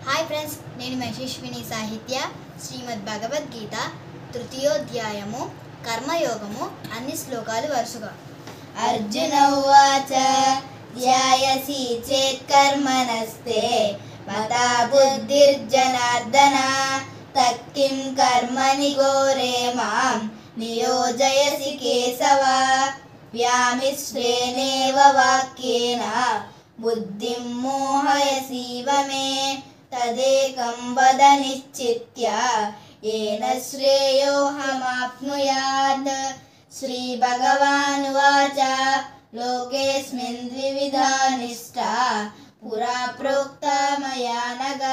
Hi friends, నేను యశస్విని సాహిత్య శ్రీమద్ భగవద్గీత తృతీయోధ్యాయము కర్మయోగము అన్ని శ్లోకాలు వరుసగా. అర్జున ఉవాచ ధ్యాయసి చేత్ కర్మణస్తే మతా బుద్ధిర్జనార్దన తక్కిం కర్మణి ఘోరే మాం నియోజయసి కేశవ వ్యామిశ్రేణేవ వాక్యేన బుద్ధిం మోహయసీవ మే తదేకం వద నిశ్చిత్య ఏన శ్రేయోహమాప్నుయాత్. శ్రీ భగవానువాచ లోకేస్మిన్ ద్వివిధా నిష్ఠా పురా ప్రోక్తా మయా నఘ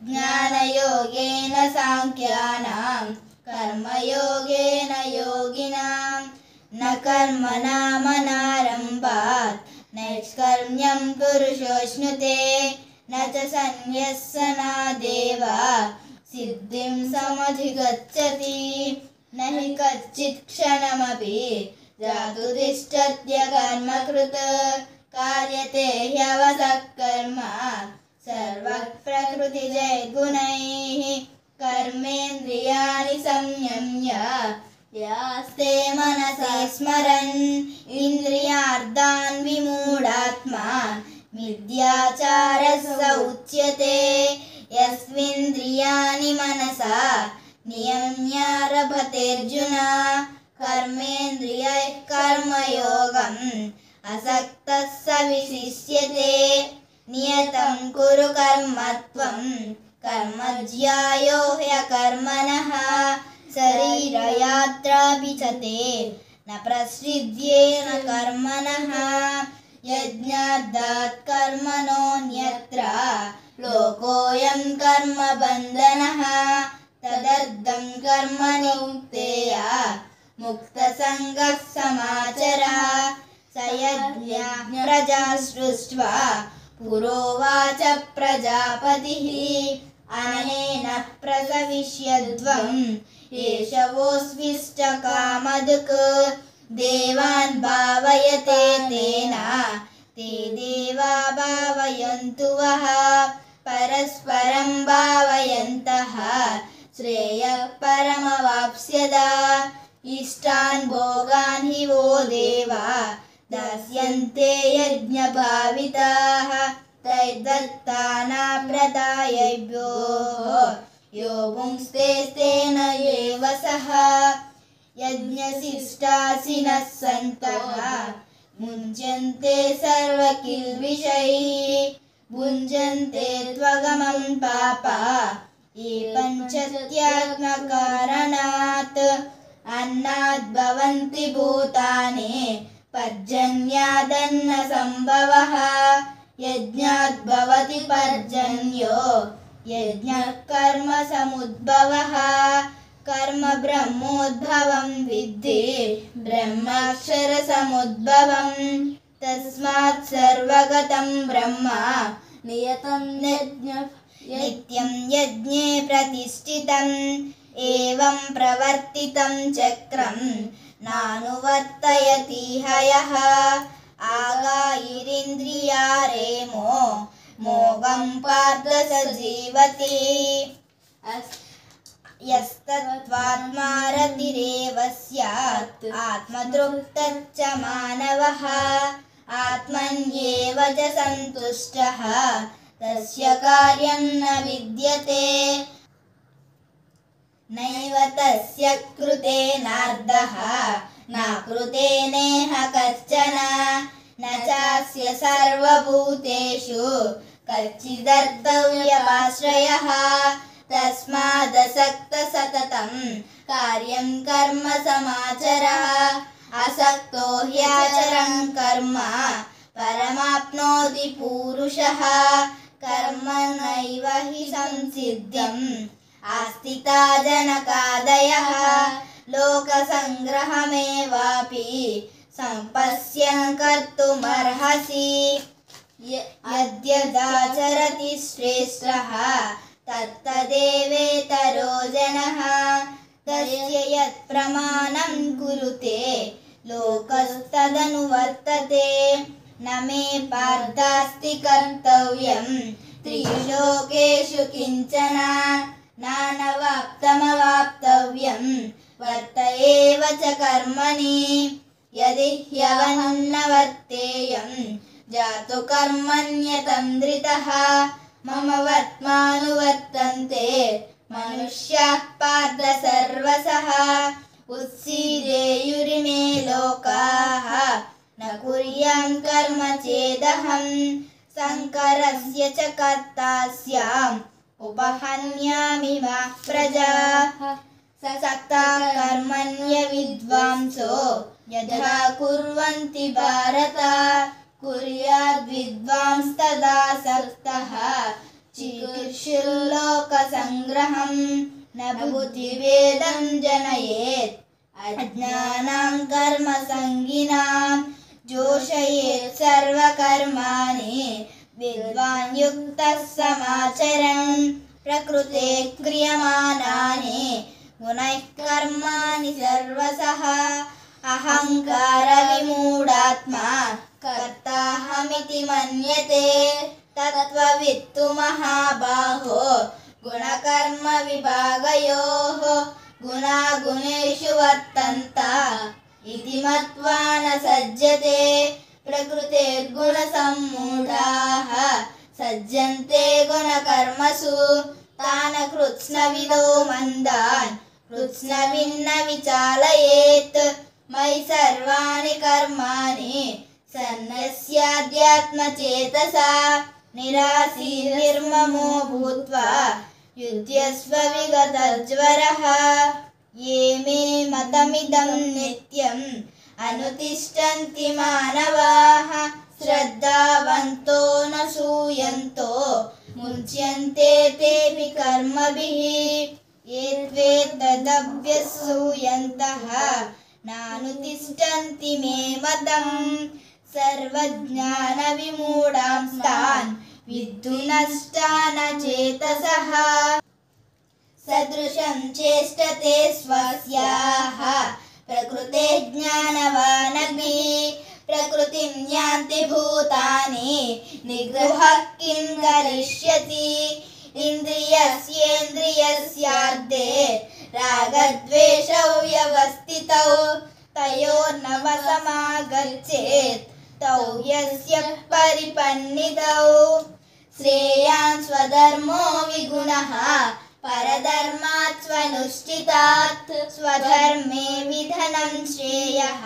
జ్ఞానయోగేన సాంఖ్యానాం కర్మయోగేన యోగినాం న కర్మణామనారంభాత్ నైష్కర్మ్యం పురుషోష్ణుతే న చ సన్యస్సనాదేవ సిద్ధిం సమధిగచ్చతి న హి కచ్చిత్ క్షణమపి జాతు తిష్టత్య కర్మకృత్ కార్యతే హ్యవసః కర్మ సర్వః ప్రకృతిజైర్గుణైః కర్మేంద్రియాణి సంయమ్య యాస్తే మనసా స్మరన్ ఇంద్రియార్థాన్ విమూఢాత్మా మిథ్యాచారః స ఉచ్యతే. యస్మింద్రియాణి మనసా నియమ్యారభతేర్జున కర్మేంద్రియైః కర్మయోగం అసక్తః స విశిష్యతే. నియతం కురు కర్మత్వం కర్మజ్యాయో హ్యకర్మణః శరీరయాత్రాపి చ తే న ప్రసృజ్యేన కర్మణః యజ్ఞార్థాత్ కర్మణోన్యత్ర లోకోయం కర్మబంధనః తదర్థం కర్మణి ముక్తేయ ముక్తసంగః సమాచరః స యజ్ఞః ప్రజా సృష్ట్వా పురోవాచ ప్రజాపతిః అనేన ప్రసవిష్యధ్వం ఏషవోస్విష్ట కామధుక్ దేవాన్ భావయతే తేన తే దేవా భావయంతు వః పరస్పరం భావయంతః శ్రేయః పరమవాప్స్యదా. ఇష్టాన్ భోగాన్ హి వో దేవా దాస్యంతే యజ్ఞభావితాః తైర్దత్తానా ప్రదాయేభ్యో యో భుంక్తేస్తేన ఏవ సః యజ్ఞశిష్టాసినః సంతః ముంచన్తే సర్వకిల్బిషైః భుంజన్తే త్వగమం పాపా ఏ పంచత్యాత్మకారణాత్ అన్నాద్ భవంతి భూతాని పర్జన్యాదన్న సంభవః యజ్ఞాద్ భవతి పర్జన్యో యజ్ఞః కర్మ సముద్భవః కర్మ బ్రహ్మోద్భవం విద్ధి బ్రహ్మాక్షర సముద్భవం తస్మాత్ సర్వగతం బ్రహ్మ నియతం నిత్యం యజ్ఞే ప్రతిష్ఠితం ఏవం ప్రవర్తితం చక్రం నానువర్తయతి హయః ఆగాయిరింద్రియారేమో మోగం పార్థ సజీవతి యస్తత్వాత్మారతిరేవ స్యాత్ ఆత్మదృక్తచ్చ మానవః ఆత్మన్యేవ చ సంతుష్టః తస్య కార్యం న విద్యతే నైవ తస్య కృతేనార్ధః న కృతేనేహ కశ్చన న చాస్య సర్వభూతేషు కచ్చిదర్తవ్యపాశ్రయః తస్మాదసక్త సతతం కార్యం కర్మ సమాచరః అసక్తో హ్యాచరన్ కర్మ పరమాప్నోతి పూరుషః కర్మణైవ హి సంసిద్ధ్యం ఆస్థితా జనకాదయః లోకసంగ్రహమేవాపి సంపశ్యన్ కర్తుమర్హసి యద్యదాచరతి శ్రేష్ఠః తత్తదేవేతరో జనః తస్య యత్ ప్రమాణం కురుతే లోకస్తదనువర్తతే न मे पार्थास्ति कर्तव्यं त्रिलोकेषु किञ्चन नानवाप्तमवाप्तव्यं वर्त एव च कर्मणि यदि ह्यवन्न वर्तेयं जातु कर्मण्यतन्द्रितः मम वर्त्मानुवर्तन्ते मनुष्याः पार्थ सर्वशः उत्सीदेयुरिमे लोकाः न कुर्यां कर्म चेदहं शङ्करस्य च कर्ता स्याम् उपहन्यामि मा प्रजाः सक्ताः कर्मण्य विद्वांसो यथा कुर्वन्ति भारत कुर्याद् विद्वांस्तदा सक्तः चिकीर्षुर्लोकसङ्ग्रहं न बुद्धिभेदं जनयेत् अज्ञानां कर्मसङ्गिनां जोषयेत् सर्वकर्माणि विद्वान् युक्तः समाचरन् प्रकृते क्रियमाणानि गुणैः कर्माणि सर्वशः अहङ्कारविमूढात्मा कर्ताहमिति मन्यते तत्त्ववित्तु महाबाहो गुणकर्मविभागयोः गुणागुणेषु वर्तन्त इति मत्वा न सज्जते प्रकृतेर्गुणसम्मूढाः सज्जन्ते गुणकर्मसु तान् कृत्स्नविदो मन्दान् कृत्स्नविन्न विचालयेत् मयि सर्वाणि कर्माणि सन्न्यस्याध्यात्मचेतसा निराशीर्निर्ममो भूत्वा युध्यस्व विगतज्वरः ये मे मतमिदं नित्यम् अनुतिष्ठन्ति मानवाः श्रद्धावन्तो न सूयन्तो मुच्यन्ते तेऽपि कर्मभिः ये त्वेतदभ्यसूयन्तः नानुतिष्ठन्ति मे मतम् सर्वज्ञानविमूढांस्तान् विद्धु नष्टान् चेतसः सदृशं चेष्टते स्वस्याः प्रकृते ज्ञानवानपि प्रकृतिं यान्ति भूतानि निग्रहः किं करिष्यति इन्द्रियस्येन्द्रियस्यार्थे रागद्वेषौ व्यवस्थितौ तयोर्नवसमागच्छेत् तौ यस्य परिपन्नितौ श्रेयान् स्वधर्मो विगुणः परधर्मात् स्वनुष्ठितात् स्वधर्मे विधनं श्रेयः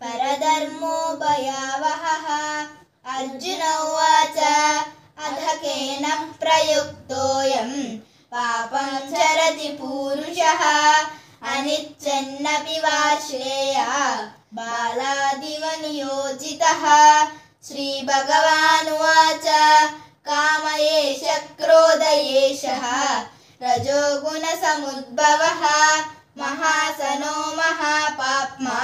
परधर्मो भयावहः अर्जुन उवाच अथ केन प्रयुक्तोऽयं पापं चरति पूरुषः अनिच्छन्नपि वा श्रेयः बालादिव नियोजितः श्रीभगवानुवाच काम एष क्रोध एषः रजोगुणसमुद्भवः महासनो महापाप्मा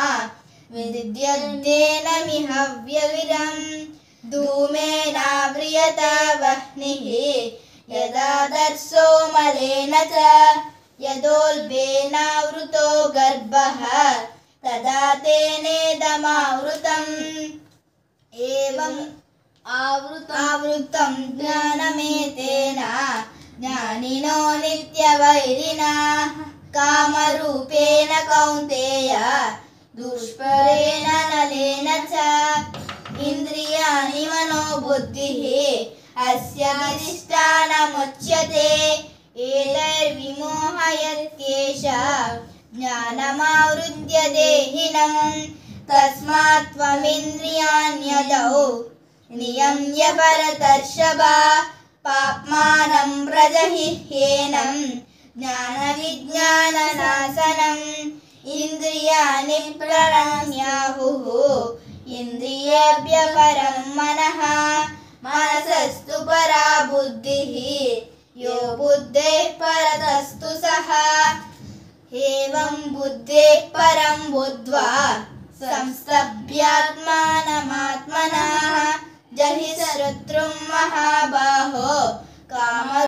विद्यद्देनमिह व्यविरम् धूमेनाव्रियत वह्निः यदादर्शो मलेन च यदोल्बेनावृतो गर्भः तदा तेनेदमावृतम् एवम् आवृतं ज्ञानमेतेन ज्ञानिनो नित्यवैरिणा कामरूपेण कौन्तेय दुष्परेण नलेन च इन्द्रियाणि मनोबुद्धिः अस्य अधिष्ठानमुच्यते एतैर्विमोहयत्येष ज्ञानमावृत्य देहिनम् तस्मात् त्वमिन्द्रियाण्यदौ नियम्य भरतर्षभ पाप्मानं प्रजहिह्येनं ज्ञानविज्ञाननाशनम् इन्द्रियाणि प्रणम्याहुः इन्द्रियेभ्यः परं मनः मनसस्तु परा बुद्धिः यो बुद्धेः परतस्तु सः एवं बुद्धेः परं बुद्ध्वा संस्तभ्यात्मानमात्मनः जहि शत्रुं महाबाहो काम